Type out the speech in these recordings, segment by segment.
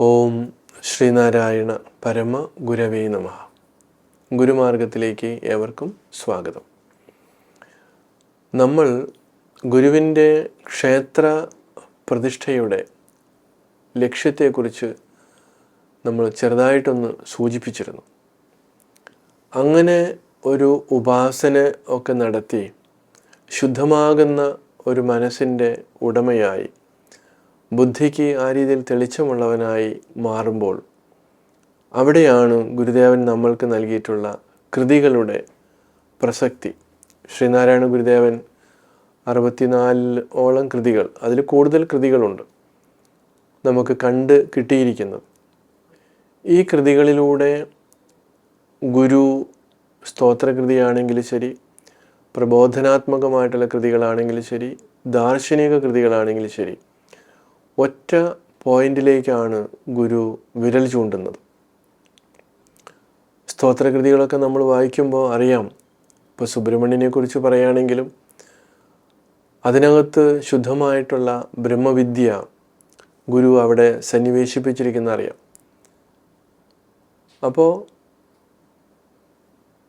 ഓം ശ്രീനാരായണ പരമ ഗുരവേ നമഃ. ഗുരുമാർഗത്തിലേക്ക് ഏവർക്കും സ്വാഗതം. നമ്മൾ ഗുരുവിൻ്റെ ക്ഷേത്ര പ്രതിഷ്ഠയുടെ ലക്ഷ്യത്തെക്കുറിച്ച് നമ്മൾ ചെറുതായിട്ടൊന്ന് സൂചിപ്പിച്ചിരുന്നു. അങ്ങനെ ഒരു ഉപാസന ഒക്കെ നടത്തി ശുദ്ധമാകുന്ന ഒരു മനസ്സിൻ്റെ ഉടമയായി, ബുദ്ധിക്ക് ആ രീതിയിൽ തെളിച്ചമുള്ളവനായി മാറുമ്പോൾ അവിടെയാണ് ഗുരുദേവൻ നമ്മൾക്ക് നൽകിയിട്ടുള്ള കൃതികളുടെ പ്രസക്തി. ശ്രീനാരായണ ഗുരുദേവൻ 64ഓളം കൃതികൾ, അതിൽ കൂടുതൽ കൃതികളുണ്ട് നമുക്ക് കണ്ട് കിട്ടിയിരിക്കുന്നത്. ഈ കൃതികളിലൂടെ ഗുരു സ്തോത്രകൃതിയാണെങ്കിലും ശരി, പ്രബോധനാത്മകമായിട്ടുള്ള കൃതികളാണെങ്കിലും ശരി, ദാർശനിക കൃതികളാണെങ്കിലും ശരി, ഒറ്റ പോയിന്റിലേക്കാണ് ഗുരു വിരൽ ചൂണ്ടുന്നത്. സ്തോത്രകൃതികളൊക്കെ നമ്മൾ വായിക്കുമ്പോൾ അറിയാം. ഇപ്പോൾ സുബ്രഹ്മണ്യനെ കുറിച്ച് പറയുകയാണെങ്കിലും അതിനകത്ത് ശുദ്ധമായിട്ടുള്ള ബ്രഹ്മവിദ്യ ഗുരു അവിടെ സന്നിവേശിപ്പിച്ചിരിക്കുന്ന അറിയാം. അപ്പോൾ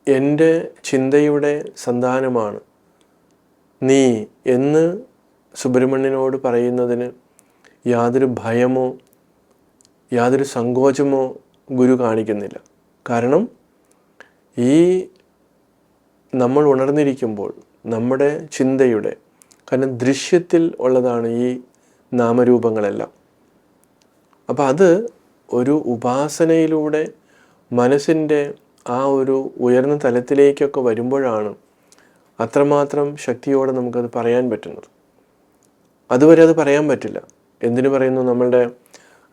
എൻ്റെ ചിന്തയുടെ സന്താനമാണ് നീ എന്ന് സുബ്രഹ്മണ്യനോട് പറയുന്നതിന് യാതൊരു ഭയമോ യാതൊരു സങ്കോചമോ ഗുരു കാണിക്കുന്നില്ല. കാരണം ഈ നമ്മൾ ഉണർന്നിരിക്കുമ്പോൾ നമ്മുടെ ചിന്തയുടെ, കാരണം ദൃശ്യത്തിൽ ഉള്ളതാണ് ഈ നാമരൂപങ്ങളെല്ലാം. അപ്പം അത് ഒരു ഉപാസനയിലൂടെ മനസ്സിൻ്റെ ആ ഒരു ഉയർന്ന തലത്തിലേക്കൊക്കെ വരുമ്പോഴാണ് അത്രമാത്രം ശക്തിയോടെ നമുക്കത് പറയാൻ പറ്റുന്നത്. അതുവരെ അത് പറയാൻ പറ്റില്ല. എന്തിനു പറയുന്നു? നമ്മളുടെ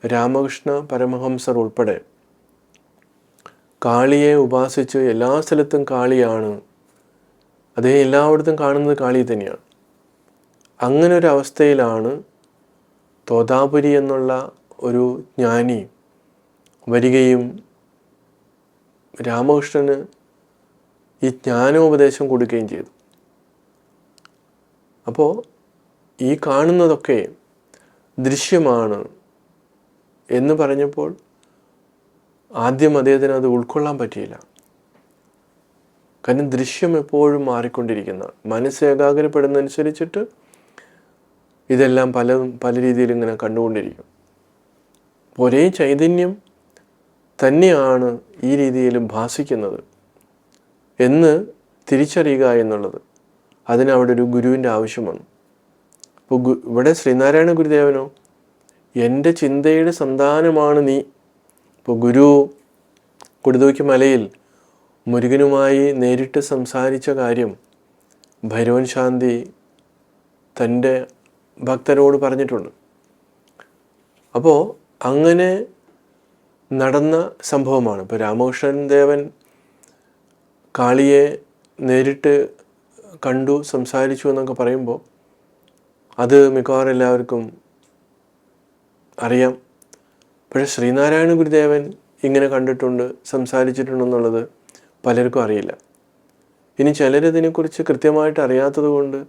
രാമകൃഷ്ണ പരമഹംസർ ഉൾപ്പെടെ കാളിയെ ഉപാസിച്ച് എല്ലാ സ്ഥലത്തും കാളിയാണ്, അദ്ദേഹം എല്ലായിടത്തും കാണുന്നത് കാളി തന്നെയാണ്. അങ്ങനെ ഒരു അവസ്ഥയിലാണ് തോതാപുരി എന്നുള്ള ഒരു ജ്ഞാനി വരികയും രാമകൃഷ്ണന് ഈ ജ്ഞാനോപദേശം കൊടുക്കുകയും ചെയ്തു. അപ്പോൾ ഈ കാണുന്നതൊക്കെ ദൃശ്യമാണ് എന്ന് പറഞ്ഞപ്പോൾ ആദ്യം അദ്ദേഹത്തിന് അത് ഉൾക്കൊള്ളാൻ പറ്റിയില്ല. കാരണം ദൃശ്യം എപ്പോഴും മാറിക്കൊണ്ടിരിക്കുന്ന, മനസ്സ് ഏകാഗ്രപ്പെടുന്നതനുസരിച്ചിട്ട് ഇതെല്ലാം പല രീതിയിൽ ഇങ്ങനെ കണ്ടുകൊണ്ടിരിക്കും. ഒരേ ചൈതന്യം തന്നെയാണ് ഈ രീതിയിലും ഭാസിക്കുന്നത് എന്ന് തിരിച്ചറിയുക എന്നുള്ളത്, അതിന് അവിടെ ഒരു ഗുരുവിൻ്റെ ആവശ്യം വന്നു. ഇപ്പോൾ ഇവിടെ ശ്രീനാരായണ ഗുരുദേവനോ എൻ്റെ ചിന്തയുടെ സന്താനമാണ് നീ. ഇപ്പോൾ ഗുരു കൊടുതൂക്കി മലയിൽ മുരുകനുമായി നേരിട്ട് സംസാരിച്ച കാര്യം ഭൈരവൻ ശാന്തി തൻ്റെ ഭക്തരോട് പറഞ്ഞിട്ടുണ്ട്. അപ്പോൾ അങ്ങനെ നടന്ന സംഭവമാണ്. ഇപ്പോൾ രാമകൃഷ്ണൻ ദേവൻ കാളിയെ നേരിട്ട് കണ്ടു, സംസാരിച്ചു എന്നൊക്കെ പറയുമ്പോൾ അത് മിക്കവാറും എല്ലാവർക്കും അറിയാം. പക്ഷേ ശ്രീനാരായണ ഗുരുദേവൻ ഇങ്ങനെ കണ്ടിട്ടുണ്ട്, സംസാരിച്ചിട്ടുണ്ടെന്നുള്ളത് പലർക്കും അറിയില്ല. ഇനി ചിലരിതിനെക്കുറിച്ച് കൃത്യമായിട്ട് അറിയാത്തത് കൊണ്ട്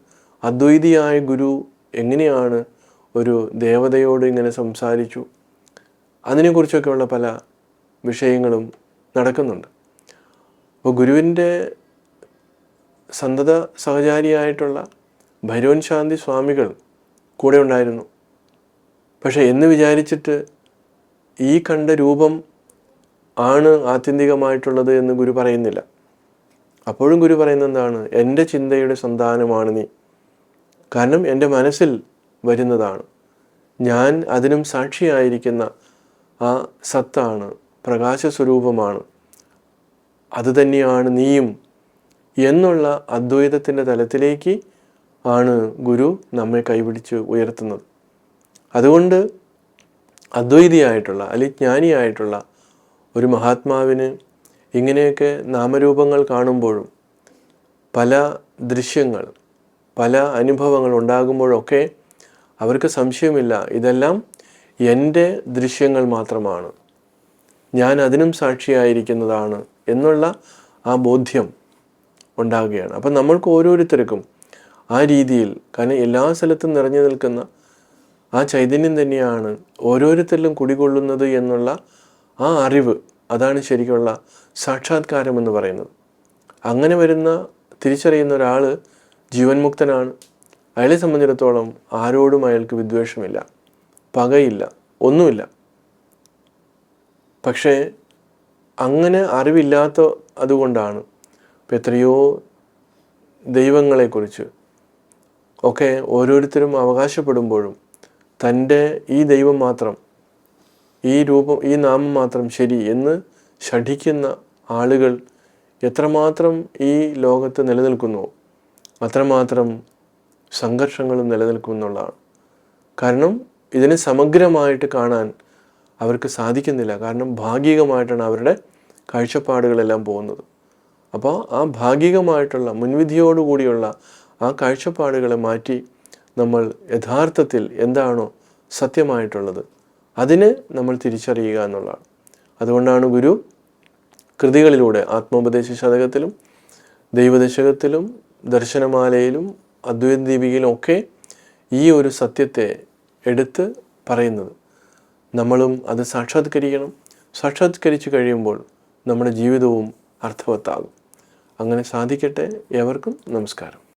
അദ്വൈതിയായ ഗുരു എങ്ങനെയാണ് ഒരു ദേവതയോട് ഇങ്ങനെ സംസാരിച്ചു, അതിനെക്കുറിച്ചൊക്കെയുള്ള പല വിഷയങ്ങളും നടക്കുന്നുണ്ട്. അപ്പോൾ ഗുരുവിൻ്റെ സന്തത സഹചാരിയായിട്ടുള്ള ഭൈരവൻ ശാന്തി സ്വാമികൾ കൂടെ ഉണ്ടായിരുന്നു. പക്ഷെ എന്ന് വിചാരിച്ചിട്ട് ഈ കണ്ട രൂപം ആണ് ആത്യന്തികമായിട്ടുള്ളത് എന്ന് ഗുരു പറയുന്നില്ല. അപ്പോഴും ഗുരു പറയുന്നത് എന്താണ്? എൻ്റെ ചിന്തയുടെ സന്താനമാണ് നീ. കാരണം എൻ്റെ മനസ്സിൽ വരുന്നതാണ്, ഞാൻ അതിനും സാക്ഷിയായിരിക്കുന്ന ആ സത്താണ്, പ്രകാശസ്വരൂപമാണ്, അതുതന്നെയാണ് നീയും എന്നുള്ള അദ്വൈതത്തിൻ്റെ തലത്തിലേക്ക് ആണ് ഗുരു നമ്മെ കൈപിടിച്ച് ഉയർത്തുന്നത്. അതുകൊണ്ട് അദ്വൈതിയായിട്ടുള്ള അല്ലെങ്കിൽ ജ്ഞാനിയായിട്ടുള്ള ഒരു മഹാത്മാവിന് ഇങ്ങനെയൊക്കെ നാമരൂപങ്ങൾ കാണുമ്പോഴും പല ദൃശ്യങ്ങൾ, പല അനുഭവങ്ങൾ ഉണ്ടാകുമ്പോഴൊക്കെ അവർക്ക് സംശയമില്ല, ഇതെല്ലാം എൻ്റെ ദൃശ്യങ്ങൾ മാത്രമാണ്, ഞാൻ അതിനും സാക്ഷിയായിരിക്കുന്നതാണ് എന്നുള്ള ആ ബോധ്യം ഉണ്ടാകുകയാണ്. അപ്പം നമ്മൾക്ക് ഓരോരുത്തർക്കും ആ രീതിയിൽ, കാരണം എല്ലാ സ്ഥലത്തും നിറഞ്ഞു നിൽക്കുന്ന ആ ചൈതന്യം തന്നെയാണ് ഓരോരുത്തരിലും കുടികൊള്ളുന്നത് എന്നുള്ള ആ അറിവ്, അതാണ് ശരിക്കുള്ള സാക്ഷാത്കാരം എന്ന് പറയുന്നത്. അങ്ങനെ തിരിച്ചറിയുന്ന ഒരാൾ ജീവൻ മുക്തനാണ്. അയാളെ സംബന്ധിച്ചിടത്തോളം ആരോടും അയാൾക്ക് വിദ്വേഷമില്ല, പകയില്ല, ഒന്നുമില്ല. പക്ഷേ അങ്ങനെ അറിവില്ലാത്ത അതുകൊണ്ടാണ് ഇപ്പം എത്രയോ ദൈവങ്ങളെക്കുറിച്ച് ഒക്കെ ഓരോരുത്തരും അവകാശപ്പെടുമ്പോഴും തൻ്റെ ഈ ദൈവം മാത്രം, ഈ രൂപം, ഈ നാമം മാത്രം ശരി എന്ന് ശഠിക്കുന്ന ആളുകൾ എത്രമാത്രം ഈ ലോകത്ത് നിലനിൽക്കുന്നുവോ അത്രമാത്രം സംഘർഷങ്ങളും നിലനിൽക്കുമെന്നുള്ളതാണ്. കാരണം ഇതിനെ സമഗ്രമായിട്ട് കാണാൻ അവർക്ക് സാധിക്കുന്നില്ല. കാരണം ഭാഗികമായിട്ടാണ് അവരുടെ കാഴ്ചപ്പാടുകളെല്ലാം പോകുന്നത്. അപ്പോൾ ആ ഭാഗികമായിട്ടുള്ള മുൻവിധിയോടുകൂടിയുള്ള ആ കാഴ്ചപ്പാടുകളെ മാറ്റി നമ്മൾ യഥാർത്ഥത്തിൽ എന്താണോ സത്യമായിട്ടുള്ളത് അതിനെ നമ്മൾ തിരിച്ചറിയുക എന്നുള്ളതാണ്. അതുകൊണ്ടാണ് ഗുരു കൃതികളിലൂടെ ആത്മോപദേശ ശതകത്തിലും ദൈവദശകത്തിലും ദർശനമാലയിലും അദ്വൈത ദീപികയിലും ഒക്കെ ഈ ഒരു സത്യത്തെ എടുത്ത് പറയുന്നത്. നമ്മളും അത് സാക്ഷാത്കരിക്കണം. സാക്ഷാത്കരിച്ചു കഴിയുമ്പോൾ നമ്മുടെ ജീവിതവും അർത്ഥവത്താകും. അങ്ങനെ സാധിക്കട്ടെ. ഏവർക്കും നമസ്കാരം.